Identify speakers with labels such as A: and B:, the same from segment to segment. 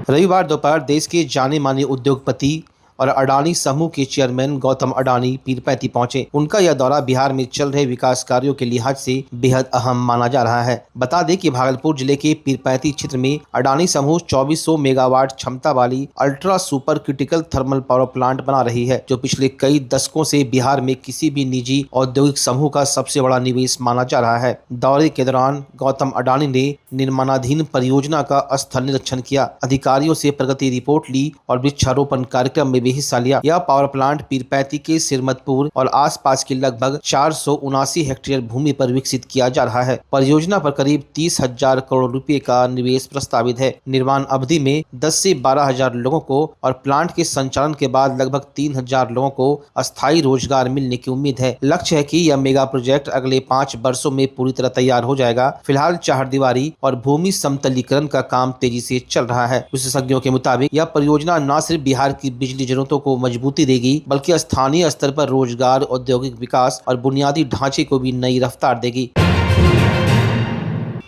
A: रविवार दोपहर देश के जाने माने उद्योगपति और अडानी समूह के चेयरमैन गौतम अडानी पीरपैंती पहुंचे। उनका यह दौरा बिहार में चल रहे विकास कार्यों के लिहाज से बेहद अहम माना जा रहा है। बता दें कि भागलपुर जिले के पीरपैंती क्षेत्र में अडानी समूह 2400 मेगावाट क्षमता वाली ultra super critical thermal power plant बना रही है, जो पिछले कई दशकों से बिहार में किसी भी निजी औद्योगिक समूह का सबसे बड़ा निवेश माना जा रहा है। दौरे के दौरान गौतम अडानी ने निर्माणाधीन परियोजना का स्थल निरीक्षण किया, अधिकारियों से प्रगति रिपोर्ट ली और वृक्षारोपण कार्यक्रम में भी हिस्सा लिया। यह पावर प्लांट पीरपैंती के सिरमतपुर और आसपास की लगभग 479 हेक्टेयर भूमि पर विकसित किया जा रहा है। परियोजना पर करीब 30,000 करोड़ रुपए का निवेश प्रस्तावित है। निर्माण अवधि में 10 से 12,000 लोगों को और प्लांट के संचालन के बाद लगभग 3,000 लोगों को अस्थायी रोजगार मिलने की उम्मीद है। लक्ष्य है कि यह मेगा प्रोजेक्ट अगले 5 वर्षों में पूरी तरह तैयार हो जाएगा। फिलहाल चहारदीवारी और भूमि समतलीकरण का काम तेजी से चल रहा है। विशेषज्ञों के मुताबिक यह परियोजना न सिर्फ बिहार की बिजली जरूरतों को मजबूती देगी, बल्कि स्थानीय स्तर पर रोजगार, औद्योगिक विकास और बुनियादी ढांचे को भी नई रफ्तार देगी।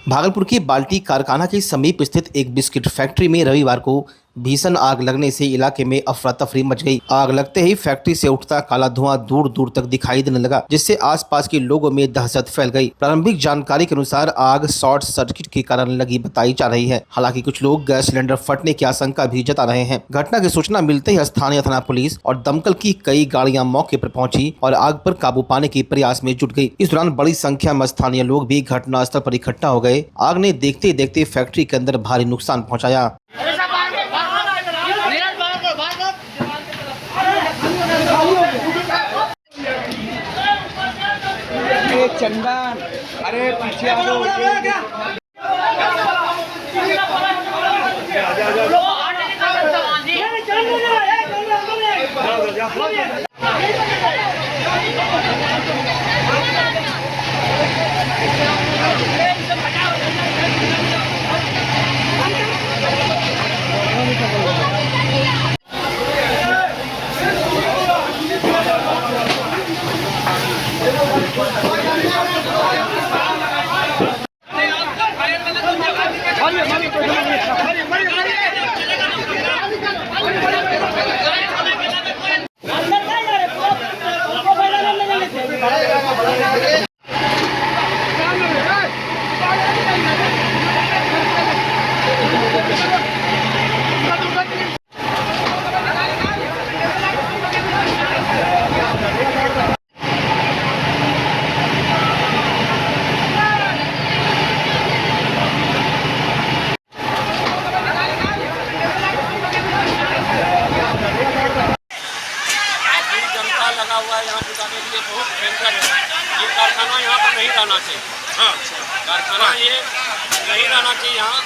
A: भागलपुर के बाल्टी कारखाना के समीप स्थित एक बिस्किट फैक्ट्री में रविवार को भीषण आग लगने से इलाके में अफरा तफरी मच गई। आग लगते ही फैक्ट्री से उठता काला धुआं दूर दूर तक दिखाई देने लगा, जिससे आसपास के लोगों में दहशत फैल गई। प्रारंभिक जानकारी के अनुसार आग शॉर्ट सर्किट के कारण लगी बताई जा रही है। हालांकि कुछ लोग गैस सिलेंडर फटने की आशंका भी जता रहे हैं। घटना की सूचना मिलते ही स्थानीय थाना पुलिस और दमकल की कई गाड़ियां मौके पर पहुंची और आग पर काबू पाने के प्रयास में जुट गई। इस दौरान बड़ी संख्या में स्थानीय लोग भी घटनास्थल पर इकट्ठा हो गए। आग ने देखते देखते फैक्ट्री के अंदर भारी नुकसान पहुँचाया।
B: चंदन, अरे पीछे आ जाओ।
C: लगा हुआ है यहाँ दुकानों के लिए बहुत भयंकर है। ये कारखाना यहाँ पर नहीं रहना चाहिए। हाँ, कारखाना ये नहीं रहना चाहिए यहाँ।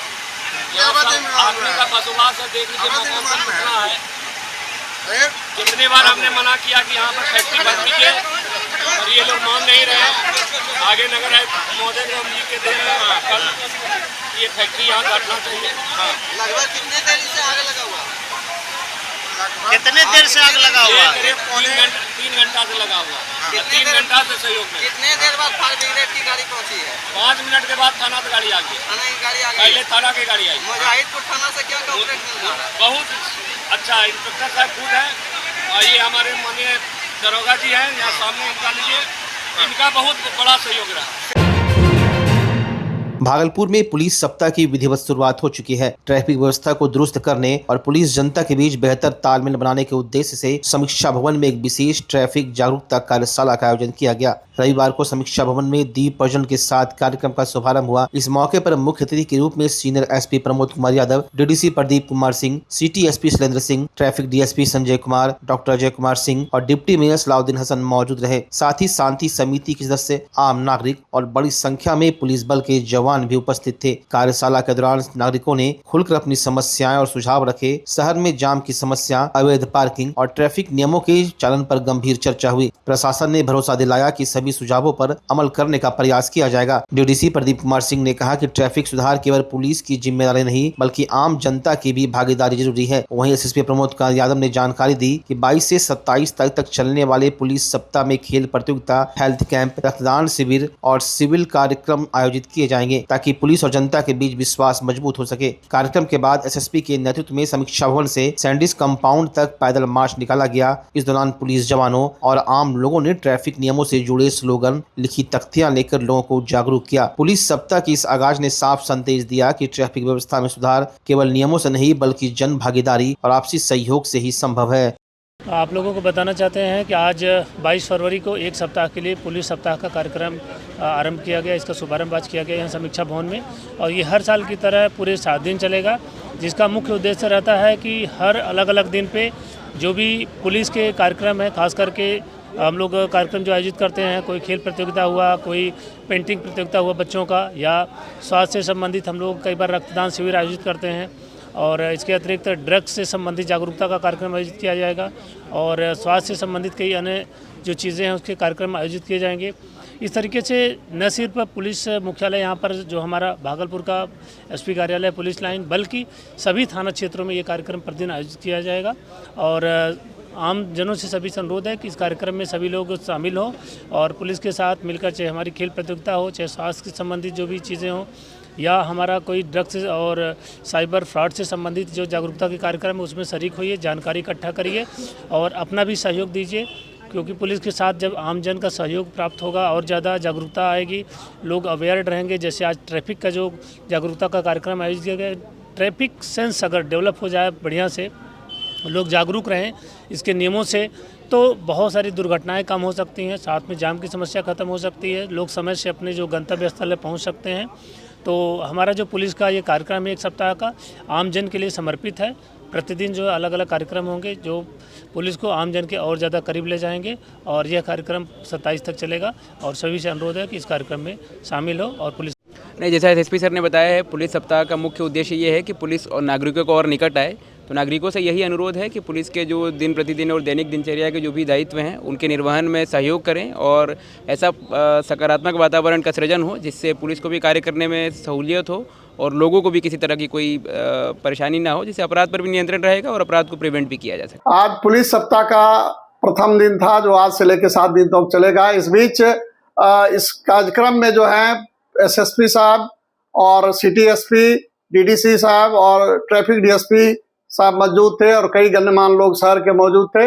C: आदमी का बसवास है, देख लीजिए मौसम कितना है। कितने बार हमने मना किया कि यहाँ पर फैक्ट्री बंद कीजिए, और ये लोग मान नहीं रहे। आगे नगर है महोदय को हम लिख के दे रहे हैं कल ये फैक्ट्री यहाँ काटना चाहिए।
D: लगभग कितने देर से आग लगा हुआ?
C: कितने देर से आग लगा हुआ? करीब 3 घंटा से लगा हुआ। 3 घंटा से सहयोग में।
D: कितने देर बाद फायर ब्रिगेड की गाड़ी पहुंची है?
C: 5 मिनट के बाद थाना की गाड़ी आ गई।
D: थाना की गाड़ी आ गई?
C: पहले थाना की गाड़ी आई।
D: मुजाहिदपुर थाना से क्या कॉपरेट मिल रहा है?
C: बहुत अच्छा इंस्पेक्टर साहब खुद है, और ये हमारे माननीय दरोगा जी हैं, यहाँ सामने इनका लीजिए, इनका बहुत बड़ा सहयोग रहा।
A: भागलपुर में पुलिस सप्ताह की विधिवत शुरुआत हो चुकी है। ट्रैफिक व्यवस्था को दुरुस्त करने और पुलिस जनता के बीच बेहतर तालमेल बनाने के उद्देश्य से समीक्षा भवन में एक विशेष ट्रैफिक जागरूकता कार्यशाला का आयोजन किया गया। रविवार को समीक्षा भवन में दीप प्रज्वलन के साथ कार्यक्रम का शुभारंभ हुआ। इस मौके पर मुख्य अतिथि के रूप में senior SP Pramod Kumar Yadav, DDC Pradeep Kumar Singh, city SP Shailendra Singh, traffic DSP Sanjay Kumar, doctor Ajay Kumar Singh और डिप्टी मेयर सलाउद्दीन हसन मौजूद रहे। साथ ही शांति समिति के सदस्य, आम नागरिक और बड़ी संख्या में पुलिस बल के जवान भी उपस्थित थे। कार्यशाला के दौरान नागरिकों ने खुलकर अपनी समस्याएं और सुझाव रखे। शहर में जाम की समस्या, अवैध पार्किंग और ट्रैफिक नियमों के चालन पर गंभीर चर्चा हुई। प्रशासन ने भरोसा दिलाया कि सभी सुझावों पर अमल करने का प्रयास किया जाएगा। डीडीसी प्रदीप कुमार सिंह ने कहा कि ट्रैफिक सुधार केवल पुलिस की जिम्मेदारी नहीं, बल्कि आम जनता की भी भागीदारी जरूरी है। वहीं एसएसपी प्रमोद कुमार यादव ने जानकारी दी कि 22 से 27 तारीख तक चलने वाले पुलिस सप्ताह में खेल प्रतियोगिता, हेल्थ कैंप, रक्तदान शिविर और सिविल कार्यक्रम आयोजित किए जाएंगे। ताकि पुलिस और जनता के बीच विश्वास मजबूत हो सके। कार्यक्रम के बाद एसएसपी के नेतृत्व में समीक्षा भवन से सैंडिस कंपाउंड तक पैदल मार्च निकाला गया। इस दौरान पुलिस जवानों और आम लोगों ने ट्रैफिक नियमों से जुड़े स्लोगन, लिखी तख्तियां लेकर लोगों को जागरूक किया। पुलिस सप्ताह की इस आगाज ने साफ संदेश दिया कि ट्रैफिक व्यवस्था में सुधार केवल नियमों से नहीं बल्कि जन भागीदारी और आपसी सहयोग से ही संभव है।
E: आप लोगों को बताना चाहते हैं कि आज 22 फरवरी को एक सप्ताह के लिए पुलिस सप्ताह का कार्यक्रम आरंभ किया गया। इसका शुभारंभ आज किया गया यहाँ समीक्षा भवन में, और ये हर साल की तरह पूरे 7 दिन चलेगा, जिसका मुख्य उद्देश्य रहता है कि हर अलग अलग दिन पे जो भी पुलिस के कार्यक्रम है, खास करके हम लोग कार्यक्रम जो आयोजित करते हैं, कोई खेल प्रतियोगिता हुआ, कोई पेंटिंग प्रतियोगिता हुआ बच्चों का, या स्वास्थ्य से संबंधित हम लोग कई बार रक्तदान शिविर आयोजित करते हैं, और इसके अतिरिक्त ड्रग्स से संबंधित जागरूकता का कार्यक्रम आयोजित किया जाएगा, और स्वास्थ्य से संबंधित कई अन्य जो चीज़ें हैं उसके कार्यक्रम आयोजित किए जाएंगे। इस तरीके से न सिर्फ पुलिस मुख्यालय यहाँ पर जो हमारा भागलपुर का एसपी कार्यालय पुलिस लाइन, बल्कि सभी थाना क्षेत्रों में ये कार्यक्रम प्रतिदिन आयोजित किया जाएगा। और आम जनों से सभी से अनुरोध है कि इस कार्यक्रम में सभी लोग शामिल हों और पुलिस के साथ मिलकर, चाहे हमारी खेल प्रतियोगिता हो, चाहे स्वास्थ्य से संबंधित जो भी चीज़ें हों, या हमारा कोई ड्रग्स और साइबर फ्रॉड से संबंधित जो जागरूकता के कार्यक्रम है उसमें शरीक होइए, जानकारी इकट्ठा करिए और अपना भी सहयोग दीजिए, क्योंकि पुलिस के साथ जब आम जन का सहयोग प्राप्त होगा और ज़्यादा जागरूकता आएगी, लोग अवेयर रहेंगे। जैसे आज ट्रैफिक का जो जागरूकता का कार्यक्रम आयोजित किया गया, ट्रैफिक सेंस अगर डेवलप हो जाए बढ़िया से, लोग जागरूक रहें इसके नियमों से, तो बहुत सारी दुर्घटनाएं कम हो सकती हैं, साथ में जाम की समस्या खत्म हो सकती है, लोग समय से अपने जो गंतव्य स्थल पहुंच सकते हैं। तो हमारा जो पुलिस का ये कार्यक्रम है एक सप्ताह का, आम जन के लिए समर्पित है। प्रतिदिन जो अलग अलग कार्यक्रम होंगे जो पुलिस को आम जन के और ज़्यादा करीब ले जाएंगे, और यह कार्यक्रम 27 तक चलेगा, और सभी से अनुरोध है कि इस कार्यक्रम में शामिल हो। और पुलिस
F: नहीं, जैसा एसपी सर ने बताया है, पुलिस सप्ताह का मुख्य उद्देश्य ये है कि पुलिस और नागरिकों को और निकट आए। तो नागरिकों से यही अनुरोध है कि पुलिस के जो दिन प्रतिदिन और दैनिक दिनचर्या के जो भी दायित्व हैं उनके निर्वहन में सहयोग करें, और ऐसा सकारात्मक वातावरण का सृजन हो जिससे पुलिस को भी कार्य करने में सहूलियत हो और लोगों को भी किसी तरह की कोई परेशानी ना हो, जिससे अपराध पर भी नियंत्रण रहेगा और अपराध को प्रिवेंट भी किया जा सके।
G: आज पुलिस सप्ताह का प्रथम दिन था, जो आज से लेकर 7 दिन तक चलेगा। इस बीच इस कार्यक्रम में जो है एसएसपी साहब और सिटी एसपी, डीडीसी साहब और ट्रैफिक डीएसपी साहब मौजूद थे, और कई गणमान्य लोग शहर के मौजूद थे।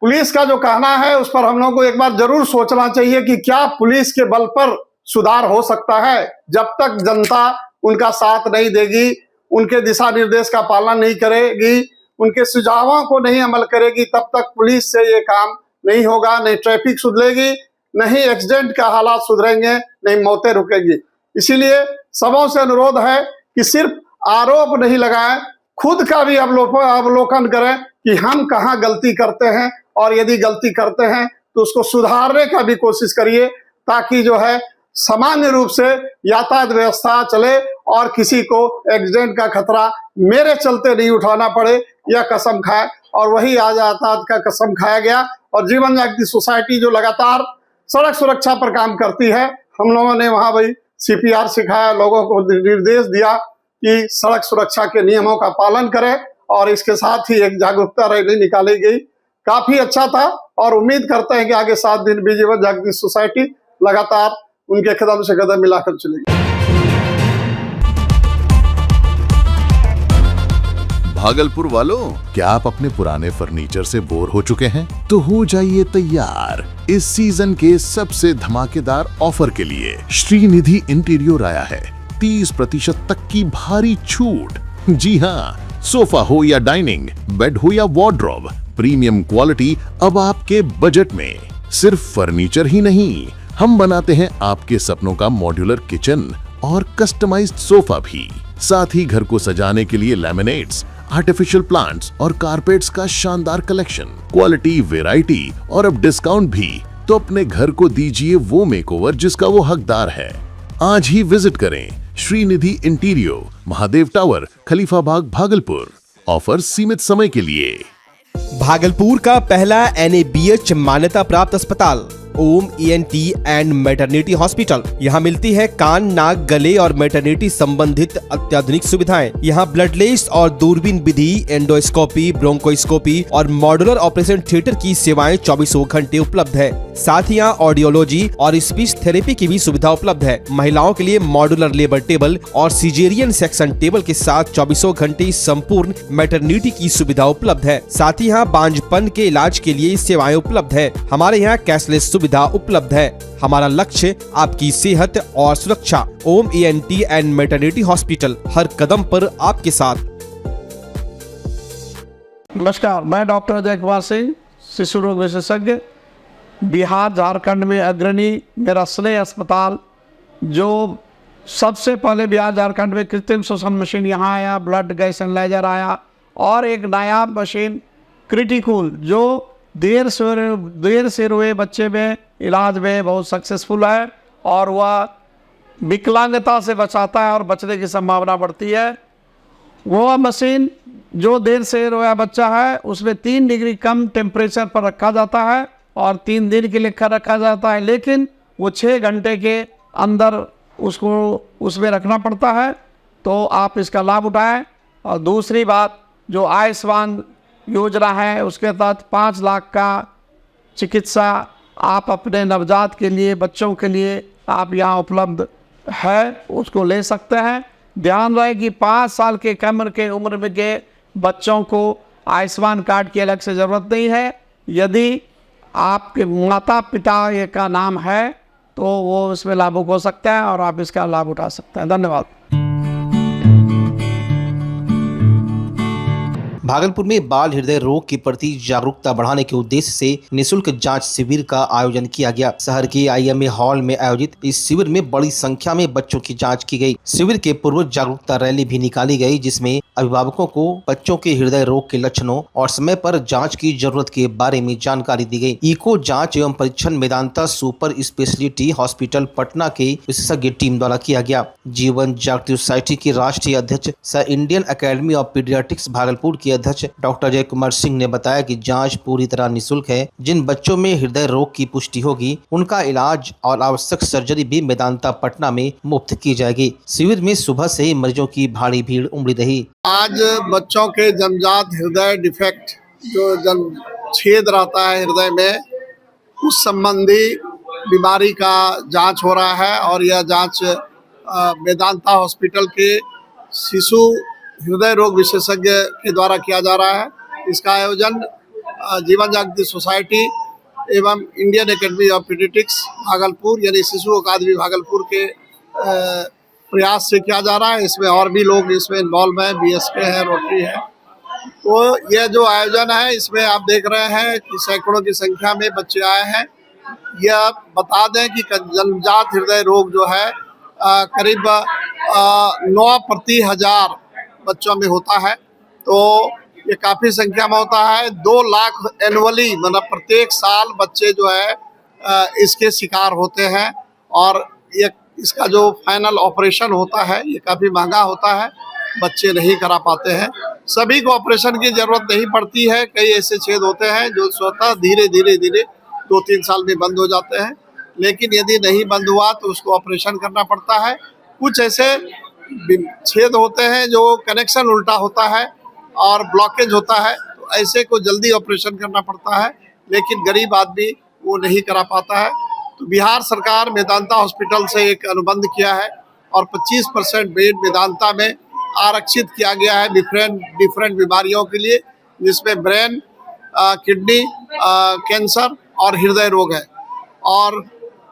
G: पुलिस का जो कहना है उस पर हम लोग को एक बार जरूर सोचना चाहिए कि क्या पुलिस के बल पर सुधार हो सकता है। जब तक जनता उनका साथ नहीं देगी, उनके दिशा निर्देश का पालन नहीं करेगी, उनके सुझावों को नहीं अमल करेगी, तब तक पुलिस से ये काम नहीं होगा। नहीं ट्रैफिक सुधरेगी, नहीं एक्सीडेंट का हालात सुधरेंगे, नहीं मौतें रुकेगी। इसीलिए सबों से अनुरोध है कि सिर्फ आरोप नहीं लगाएं, खुद का भी अवलोकन करें कि हम कहाँ गलती करते हैं, और यदि गलती करते हैं तो उसको सुधारने का भी कोशिश करिए, ताकि जो है सामान्य रूप से यातायात व्यवस्था चले और किसी को एक्सीडेंट का खतरा मेरे चलते नहीं उठाना पड़े, यह कसम खाए। और वही आज यातायात का कसम खाया गया। और जीवन जागृति सोसाइटी जो लगातार सड़क सुरक्षा पर काम करती है, हम लोगों ने वहाँ भाई CPR सिखाया, लोगों को निर्देश दिया कि सड़क सुरक्षा के नियमों का पालन करें, और इसके साथ ही एक जागरूकता रैली निकाली गई। काफी अच्छा था, और उम्मीद करते हैं कि आगे 7 दिन भी जीवन जागृति सोसाइटी लगातार उनके कदम से कदम मिलाकर चलेगी।
H: भागलपुर वालों, क्या आप अपने पुराने फर्नीचर से बोर हो चुके हैं? तो हो जाइए तैयार इस सीजन के सबसे धमाकेदार ऑफर के लिए। श्रीनिधि इंटीरियर आया है 30% तक की भारी छूट। जी हाँ, सोफा हो या डाइनिंग, बेड हो या वार्डरोब, प्रीमियम क्वालिटी अब आपके बजट में। सिर्फ फर्नीचर ही नहीं, हम बनाते हैं आपके सपनों का मॉड्यूलर किचन और कस्टमाइज्ड सोफा भी। साथ ही घर को सजाने के लिए लैमिनेट्स, आर्टिफिशियल प्लांट्स और कारपेट्स का शानदार कलेक्शन, क्वालिटी, वैरायटी और अब डिस्काउंट भी। तो अपने घर को दीजिए वो मेकओवर जिसका वो हकदार है। आज ही विजिट करें श्रीनिधि इंटीरियर, महादेव टावर, खलीफा बाग, भागलपुर। ऑफर सीमित समय के लिए।
I: भागलपुर का पहला NABH मान्यता प्राप्त अस्पताल
A: ओम ENT एंड मैटरनिटी हॉस्पिटल। यहाँ मिलती है कान, नाक, गले और मैटरनिटी संबंधित अत्याधुनिक सुविधाएं। यहाँ ब्लडलेस और दूरबीन विधि, एंडोस्कोपी, ब्रोंकोस्कोपी और मॉड्यूलर ऑपरेशन थिएटर की सेवाएं 24 घंटे उपलब्ध है। साथ ही यहाँ ऑडियोलॉजी और स्पीच थेरेपी की भी सुविधा उपलब्ध है। महिलाओं के लिए मॉड्यूलर लेबर टेबल और सीजेरियन सेक्शन टेबल के साथ 24 घंटे संपूर्ण मैटरनिटी की सुविधा उपलब्ध है। साथ ही यहाँ बांझपन के इलाज के लिए सेवाएं उपलब्ध है। हमारे यहाँ कैशलेस सुविधा उपलब्ध है। हमारा लक्ष्य आपकी सेहत और सुरक्षा। ओम ENT एंड मैटरनिटी हॉस्पिटल, हर कदम पर आपके साथ।
G: नमस्कार, मैं डॉक्टर अजय कुमार सिंह, शिशु रोग विशेषज्ञ, बिहार झारखंड में अग्रणी मेरा स्नेह अस्पताल, जो सबसे पहले बिहार झारखंड में कृत्रिम श्वसन मशीन यहाँ आया, ब्लड गैस एनालाइजर आया, और एक नायाब मशीन क्रिटिकल जो देर से हुए बच्चे में इलाज में बहुत सक्सेसफुल है, और वह विकलांगता से बचाता है और बचने की संभावना बढ़ती है। वो मशीन जो देर से रोया बच्चा है उसमें 3 डिग्री कम टेम्परेचर पर रखा जाता है और 3 दिन के लिए रखा जाता है, लेकिन वो 6 घंटे के अंदर उसको उसमें रखना पड़ता है। तो आप इसका लाभ उठाएं। और दूसरी बात, जो आयुष्मान योजना है उसके तहत 5 लाख का चिकित्सा आप अपने नवजात के लिए, बच्चों के लिए आप यहाँ उपलब्ध है, उसको ले सकते हैं। ध्यान रहे कि 5 साल के कम के उम्र में के बच्चों को आयुष्मान कार्ड की अलग से ज़रूरत नहीं है। यदि आपके माता पिता का नाम है तो वो इसमें लाभुक हो सकता है और आप इसका लाभ उठा सकते हैं। धन्यवाद।
A: भागलपुर में बाल हृदय रोग के प्रति जागरूकता बढ़ाने के उद्देश्य से निःशुल्क जांच शिविर का आयोजन किया गया। शहर के IMA हॉल में आयोजित इस शिविर में बड़ी संख्या में बच्चों की जांच की गई। शिविर के पूर्व जागरूकता रैली भी निकाली गई, जिसमें अभिभावकों को बच्चों के हृदय रोग के लक्षणों और समय पर जांच की जरूरत के बारे में जानकारी दी गई। इको जांच एवं परीक्षण Medanta super speciality hospital Patna के विशेषज्ञ टीम द्वारा किया गया। जीवन जागृति सोसाइटी के राष्ट्रीय अध्यक्ष सह Indian academy of paediatrics Bhagalpur के अध्यक्ष डॉक्टर अजय कुमार सिंह ने बताया कि जांच पूरी तरह निःशुल्क है। जिन बच्चों में हृदय रोग की पुष्टि होगी उनका इलाज और आवश्यक सर्जरी भी मेदांता पटना में मुफ्त की जाएगी। शिविर में सुबह से ही मरीजों की भारी भीड़ उमड़ी रही।
G: आज बच्चों के जन्मजात हृदय डिफेक्ट, जो जन्म छेद रहता है हृदय में, उस संबंधी बीमारी का जांच हो रहा है। और यह जांच मेदांता हॉस्पिटल के शिशु हृदय रोग विशेषज्ञ के द्वारा किया जा रहा है। इसका आयोजन जीवन जागृति सोसाइटी एवं Indian academy of paediatrics Bhagalpur यानी शिशु अकादमी भागलपुर के प्रयास से किया जा रहा है। इसमें और भी लोग इसमें इन्वॉल्व हैं, BSK है, रोटरी है। तो यह जो आयोजन है इसमें आप देख रहे हैं कि सैकड़ों की संख्या में बच्चे आए हैं। यह बता दें कि जन्मजात हृदय रोग जो है करीब 9 प्रति 1000 बच्चों में होता है। तो ये काफ़ी संख्या में होता है। 2 लाख एनुअली, मतलब प्रत्येक साल बच्चे जो है इसके शिकार होते हैं। और ये इसका जो फाइनल ऑपरेशन होता है ये काफ़ी महंगा होता है, बच्चे नहीं करा पाते हैं। सभी को ऑपरेशन की ज़रूरत नहीं पड़ती है। कई ऐसे छेद होते हैं जो स्वतः धीरे धीरे 2-3 साल में बंद हो जाते हैं, लेकिन यदि नहीं बंद हुआ तो उसको ऑपरेशन करना पड़ता है। कुछ ऐसे छेद होते हैं जो कनेक्शन उल्टा होता है और ब्लॉकेज होता है, तो ऐसे को जल्दी ऑपरेशन करना पड़ता है, लेकिन गरीब आदमी वो नहीं करा पाता है। तो बिहार सरकार मेदांता हॉस्पिटल से एक अनुबंध किया है और 25% बेड मेदांता में आरक्षित किया गया है डिफरेंट बीमारियों के लिए, जिसमें ब्रेन, किडनी, कैंसर और हृदय रोग है। और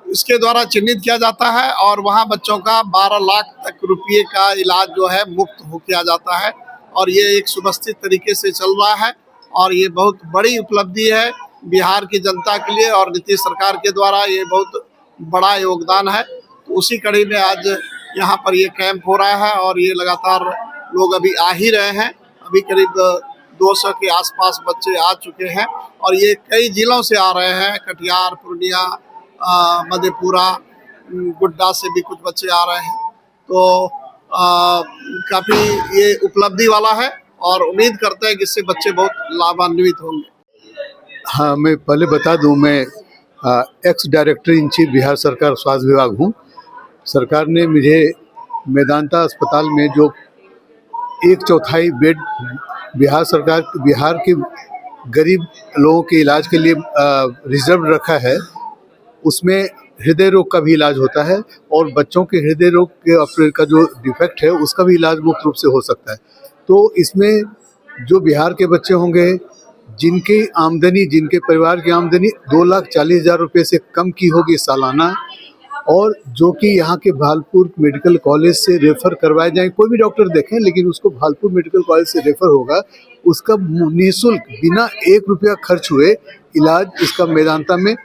G: इसके द्वारा चिन्हित किया जाता है और वहाँ बच्चों का 12 लाख तक रुपये का इलाज जो है मुफ्त हो किया जाता है। और ये एक सुव्यवस्थित तरीके से चल रहा है और ये बहुत बड़ी उपलब्धि है बिहार की जनता के लिए और नीतीश सरकार के द्वारा ये बहुत बड़ा योगदान है। तो उसी कड़ी में आज यहाँ पर ये कैंप हो रहा है और ये लगातार लोग अभी आ ही रहे हैं। अभी करीब 200 के आसपास बच्चे आ चुके हैं और ये कई जिलों से आ रहे हैं, कटिहार, पूर्णिया, मधेपुरा, गुड्डा से भी कुछ बच्चे आ रहे हैं। तो काफ़ी ये उपलब्धि वाला है और उम्मीद करते हैं कि इससे बच्चे बहुत लाभान्वित होंगे।
I: हाँ, मैं पहले बता दूं, मैं ex director in chief Bihar सरकार स्वास्थ्य विभाग हूँ। सरकार ने मुझे मेदांता अस्पताल में जो 1/4 बेड बिहार के गरीब लोगों के इलाज के लिए रिजर्व रखा है, उसमें हृदय रोग का भी इलाज होता है और बच्चों के हृदय रोग के का जो डिफेक्ट है उसका भी इलाज मुफ्त रूप से हो सकता है। तो इसमें जो बिहार के बच्चे होंगे जिनके परिवार की आमदनी 2,40,000 रुपये से कम की होगी सालाना, और जो कि यहाँ के भागलपुर मेडिकल कॉलेज से रेफ़र करवाए जाएँ, कोई भी डॉक्टर देखें लेकिन उसको भागलपुर मेडिकल कॉलेज से रेफ़र होगा, उसका निःशुल्क बिना 1 रुपया खर्च हुए इलाज इसका मेदांता में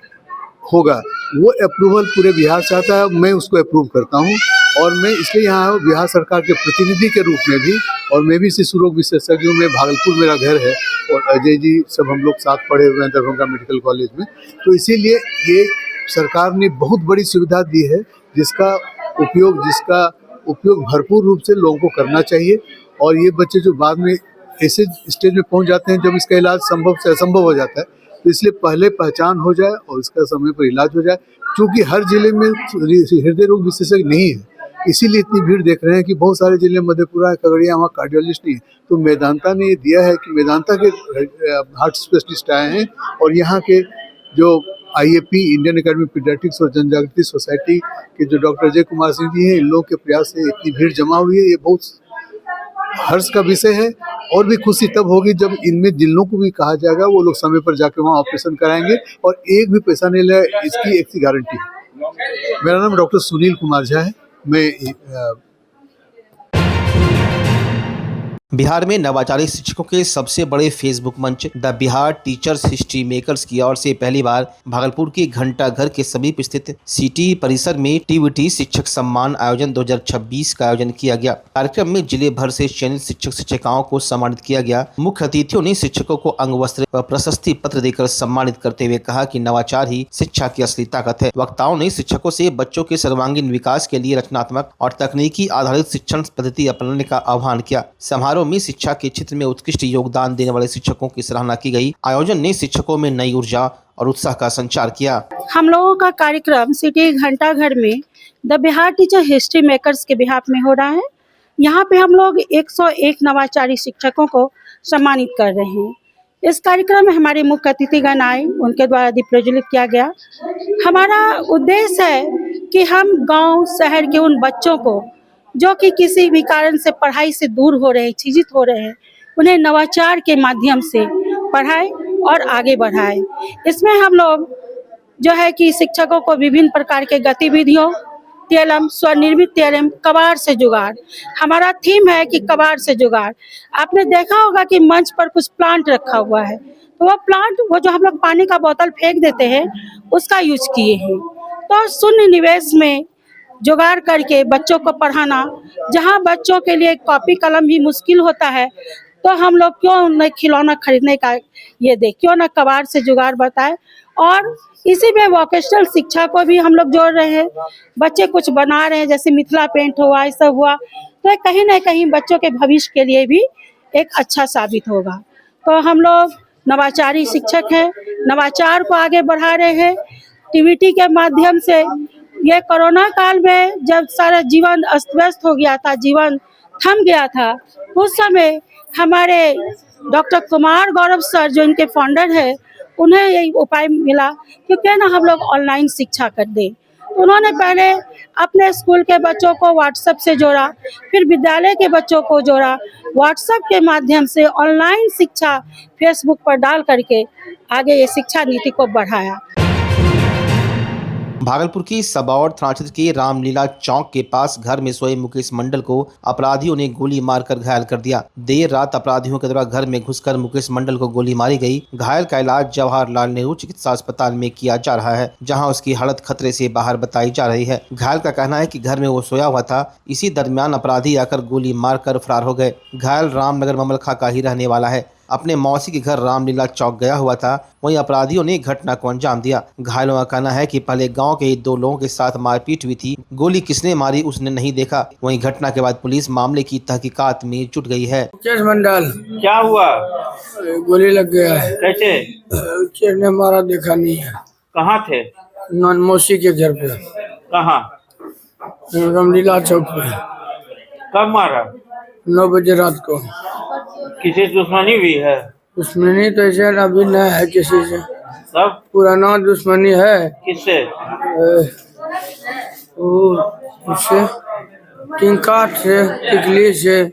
I: होगा। वो अप्रूवल पूरे बिहार से आता है, मैं उसको अप्रूव करता हूँ और मैं इसलिए यहाँ बिहार सरकार के प्रतिनिधि के रूप में भी, और मैं भी शिशु रोग विशेषज्ञ हूँ। मैं भागलपुर मेरा घर है और अजय जी सब हम लोग साथ पढ़े हुए हैं दरभंगा मेडिकल कॉलेज में, तो इसीलिए ये सरकार ने बहुत बड़ी सुविधा दी है जिसका उपयोग भरपूर रूप से लोगों को करना चाहिए। और ये बच्चे जो बाद में ऐसे स्टेज में पहुंच जाते हैं जब इसका इलाज संभव से असंभव हो जाता है, तो इसलिए पहले पहचान हो जाए और इसका समय पर इलाज हो जाए। क्योंकि हर जिले में हृदय रोग विशेषज्ञ नहीं है, इसीलिए इतनी भीड़ देख रहे हैं कि बहुत सारे जिले मधेपुरा, खगड़िया, वहाँ कार्डियोलॉजिस्ट नहीं है। तो मेदांता ने ये दिया है कि मेदांता के हार्ट स्पेशलिस्ट आए हैं और यहाँ के जो IAP इंडियन एकेडमी पीडियाट्रिक्स और जनजागृति सोसाइटी के जो डॉक्टर अजय कुमार सिंह जी हैं, इन लोगों के प्रयास से इतनी भीड़ जमा हुई है। ये बहुत हर्ष का विषय है और भी खुशी तब होगी जब इनमें जिन लोगों को भी कहा जाएगा वो लोग समय पर जाके वहाँ ऑपरेशन कराएंगे और एक भी पैसा नहीं ले, इसकी एक ही गारंटी है। मेरा नाम डॉक्टर सुनील कुमार झा है। मैं
A: बिहार में नवाचारी शिक्षकों के सबसे बड़े फेसबुक मंच the Bihar teachers history makers की ओर से पहली बार भागलपुर के घंटा घर के समीप स्थित सिटी परिसर में TVT शिक्षक सम्मान आयोजन 2026 का आयोजन किया गया। कार्यक्रम में जिले भर से चयनित शिक्षक शिक्षिकाओं को सम्मानित किया गया। मुख्य अतिथियों ने शिक्षकों को अंग वस्त्र व प्रशस्ति पत्र देकर सम्मानित करते हुए कहा कि नवाचार ही शिक्षा की असली ताकत है। वक्ताओं ने शिक्षकों से बच्चों के सर्वांगीण विकास के लिए रचनात्मक और तकनीकी आधारित शिक्षण पद्धति अपनाने का आह्वान किया। समारोह में शिक्षा के क्षेत्र में उत्कृष्ट योगदान देने वाले शिक्षकों की सराहना की गई। आयोजन ने शिक्षकों में नई ऊर्जा और उत्साह का संचार किया।
J: हम लोगों का कार्यक्रम सिटी घंटा घर में the Bihar teacher history makers के बिहाफ में हो रहा है। यहाँ पे हम लोग 101 नवाचारी शिक्षकों को सम्मानित कर रहे हैं। इस कार्यक्रम में हमारे मुख्य अतिथिगण आए, उनके द्वारा दीप प्रज्वलित किया गया। हमारा उद्देश्य है कि हम गाँव शहर के उन बच्चों को जो कि किसी भी कारण से पढ़ाई से दूर हो रहे हैं, छिजित हो रहे हैं, उन्हें नवाचार के माध्यम से पढ़ाए और आगे बढ़ाए। इसमें हम लोग जो है कि शिक्षकों को विभिन्न प्रकार के गतिविधियों, TLM, स्वनिर्मित TLM, कबाड़ से जुगाड़, हमारा थीम है कि कबाड़ से जुगाड़। आपने देखा होगा कि मंच पर कुछ प्लांट रखा हुआ है, तो वो प्लांट वो जो हम लोग पानी का बोतल फेंक देते हैं उसका यूज किए हैं। तो शून्य निवेश में जुगाड़ करके बच्चों को पढ़ाना, जहां बच्चों के लिए कॉपी कलम भी मुश्किल होता है, तो हम लोग क्यों न खिलौना खरीदने का ये दे, क्यों न कबाड़ से जुगाड़ बताए। और इसी में वोकेशनल शिक्षा को भी हम लोग जोड़ रहे हैं। बच्चे कुछ बना रहे हैं, जैसे मिथिला पेंट हुआ, ये सब हुआ, तो कहीं ना कहीं बच्चों के भविष्य के लिए भी एक अच्छा साबित होगा। तो हम लोग नवाचारी शिक्षक हैं, नवाचार को आगे बढ़ा रहे हैं। TVT के माध्यम से ये कोरोना काल में जब सारा जीवन अस्त व्यस्त हो गया था, जीवन थम गया था, उस समय हमारे डॉक्टर कुमार गौरव सर जो इनके फाउंडर है, उन्हें यही उपाय मिला कि क्यों ना हम लोग ऑनलाइन शिक्षा कर दें। उन्होंने पहले अपने स्कूल के बच्चों को व्हाट्सएप से जोड़ा, फिर विद्यालय के बच्चों को जोड़ा, व्हाट्सएप के माध्यम से ऑनलाइन शिक्षा फेसबुक पर डाल करके आगे ये शिक्षा नीति को बढ़ाया।
A: भागलपुर की सबौर थाना क्षेत्र के रामलीला चौक के पास घर में सोए मुकेश मंडल को अपराधियों ने गोली मारकर घायल कर दिया। देर रात अपराधियों के द्वारा घर में घुसकर मुकेश मंडल को गोली मारी गई। घायल का इलाज जवाहरलाल नेहरू चिकित्सा अस्पताल में किया जा रहा है, जहां उसकी हालत खतरे से बाहर बताई जा रही है। घायल का कहना है कि घर में वो सोया हुआ था, इसी दरमियान अपराधी आकर गोली मारकर फरार हो गए। घायल रामनगर ममलखा का ही रहने वाला है, अपने मौसी के घर रामलीला चौक गया हुआ था। वहीं अपराधियों ने घटना को अंजाम दिया। घायलों का कहना है कि पहले गांव के 2 लोगों के साथ मारपीट हुई थी, गोली किसने मारी उसने नहीं देखा। वहीं घटना के बाद पुलिस मामले की तहकीकात में जुट गई है।
B: मुकेश मंडल,
C: क्या हुआ?
B: गोली लग गया है।
C: कैसे?
B: किसने मारा देखा नहीं है।
C: कहाँ थे?
B: मौसी के घर पे,
C: कहाँ?
B: रामलीला चौक पे।
C: कब मारा?
B: 9 बजे रात को।
C: किसी से दुश्मनी भी है?
B: दुश्मनी तो ऐसे अभी न है किसी से,
C: सब
B: पुराना दुश्मनी है।
C: किससे?
B: उससे किंकाट से, टिकली से,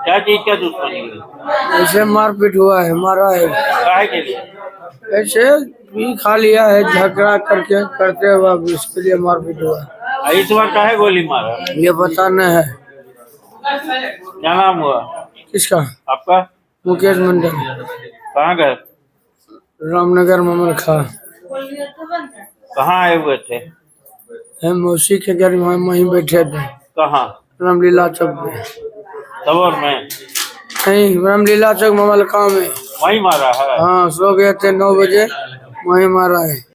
C: क्या चीज का दुश्मनी है?
B: ऐसे मारपीट हुआ है, मारा है।
C: काहे के लिए?
B: ऐसे भी खा लिया है, झगड़ा करके करते हुआ इसके लिए मारपीट हुआ है।
C: इस बार काहे गोली मारा?
B: ये पता नहीं है।
C: क्या नाम हुआ
B: किसका?
C: आपका?
B: मुकेश मंडल,
C: कहाँ गए?
B: रामनगर ममल खा।
C: कहाँ आए हुए थे?
B: हम मौसी के घर में वहीं बैठे थे।
C: कहाँ?
B: रामलीला चौक पे।
C: सबर में?
B: नहीं, रामलीला चौक ममलका में।
C: वहीं मारा है?
B: हाँ, सो गए थे 9 बजे, वहीं मारा है।